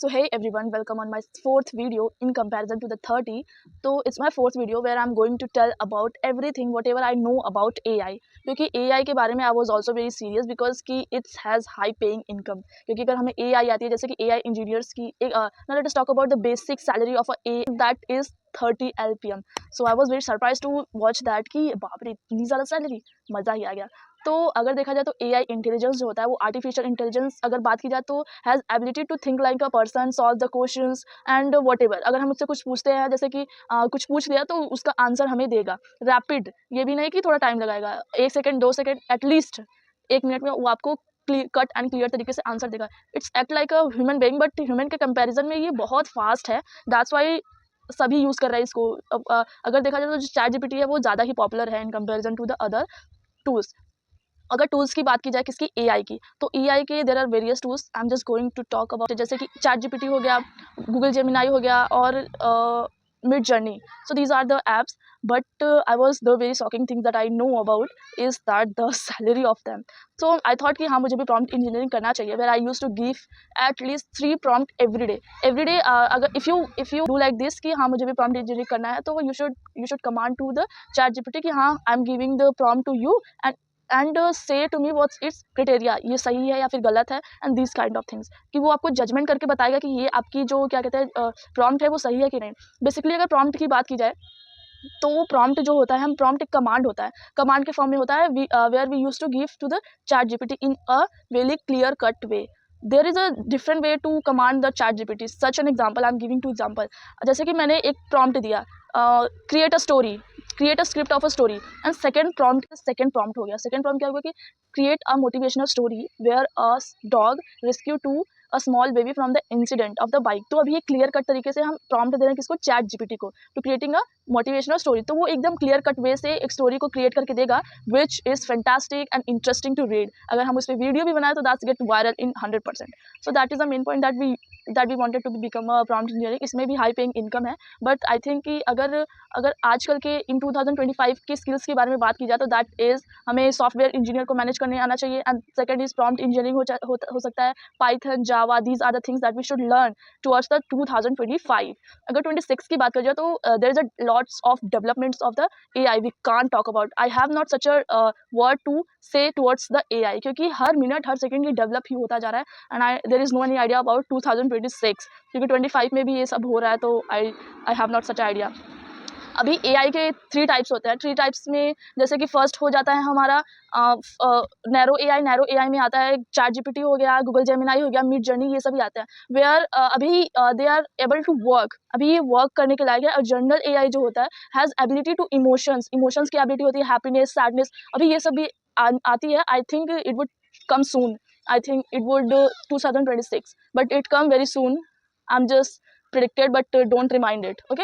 So hey everyone, welcome on my fourth video in comparison to the 30. So it's my fourth video where I'm going to tell about everything whatever I know about AI. क्योंकि AI के बारे में I was also very serious because कि it has high paying income. क्योंकि अगर हमें AI आती है जैसे कि AI engineers की एक now let us talk about the basic salary of a AI that is 30 LPM. So I was very surprised to watch that कि बाप रे इतनी ज़्यादा सैलरी, मज़ा ही आ गया. तो अगर देखा जाए तो AI इंटेलिजेंस जो होता है वो आर्टिफिशियल इंटेलिजेंस अगर बात की जाए तो has ability to think like a person, solve the questions and whatever. अगर हम उससे कुछ पूछते हैं जैसे कि कुछ पूछ लिया तो उसका आंसर हमें देगा रैपिड. ये भी नहीं कि थोड़ा टाइम लगाएगा, 1 सेकेंड 2 सेकेंड एटलीस्ट 1 मिनट में वो आपको कट एंड क्लियर तरीके से आंसर देगा. It's act like a human being but human के कंपैरिजन में ये बहुत फास्ट है. दैट्स वाई सभी यूज़ कर रहे हैं इसको. अगर देखा जाए तो जो चैट जीपीटी है वो ज़्यादा ही पॉपुलर है in comparison to the other tools. अगर टूल्स की बात की जाए किसकी एआई की, तो एआई के there are various tools. I am just going to talk about जैसे कि चैट जीपीटी हो गया, गूगल जेमिनाई हो गया और Midjourney. So these are the apps. But I was the very shocking thing that I know about is that the salary of them. So I thought कि हाँ मुझे भी prompt engineering करना चाहिए where I used to give at least 3 prompt every day. अगर if you do like this कि हाँ मुझे भी प्रॉम्प्ट इंजीनियरिंग करना है तो you should command to the chat GPT कि हाँ I am giving the prompt to you and say to me what's its criteria, ये सही है या फिर गलत है and this kind of things. कि वो आपको जजमेंट करके बताएगा कि ये आपकी जो क्या कहते हैं प्रॉम्प्ट है वो सही है कि नहीं. बेसिकली अगर प्रॉम्प्ट की बात की जाए तो वो प्रॉम्प्ट जो होता है, हम प्रॉम्प्ट एक कमांड होता है, कमांड के फॉर्म में होता है where we use to give to the chat GPT in a very clear cut way. There is a different way to command the chat GPT. Such an example I am giving to example. जैसे कि मैंने एक prompt दिया, create a story, create a script of a story. And second prompt हो गया. Second prompt क्या होगा कि create a motivational story where a dog rescue to a small baby from the incident of the bike. तो अभी ये clear cut तरीके से हम प्रॉम्प्ट दे रहे हैं किसको, चैट जीपीटी को, to creating a motivational story. तो वो एकदम क्लियर कट वे से एक स्टोरी को क्रिएट करके देगा which is fantastic and interesting to read. अगर हम उस पर वीडियो भी बनाए तो that's get viral in 100%. So that is the main point that we wanted to become a prompt engineering. इसमें भी हाई पेइंग इनकम है. बट आई थिंक कि अगर आजकल के इन 2025 की स्किल्स के बारे में बात की जाए तो दैट इज़ हमें सॉफ्टवेयर इंजीनियर को मैनेज करने आना चाहिए. And second is prompt engineering हो सकता है, Python, Java, these are the things that we should learn towards the 2025. अगर 26 की बात कर जाए तो there is a lots of developments of the AI we can't talk about. I have not such a word to say towards the AI क्योंकि हर minute हर second ये develop ही होता जा रहा है. And there is no any idea about 2026 क्योंकि 25 में भी ये सब हो रहा है. तो आई हैव नॉट सच आइडिया. अभी एआई के 3 टाइप्स होते हैं. 3 टाइप्स में जैसे कि फर्स्ट हो जाता है हमारा नैरो एआई में आता है चैट जीपीटी हो गया, गूगल जेमिनाई हो गया, मिड जर्नी, ये सभी आते हैं. वेयर अभी they are able to work, अभी ये वर्क करने के लायक है. और जनरल एआई जो होता है हैज़ एबिलिटी टू इमोशंस की एबिलिटी होती है, हैप्पीनेस, सैडनेस. अभी ये सब भी आती है. I think it would come soon. I think it would 2026 but it come very soon. I am just predicted but don't remind it. Okay.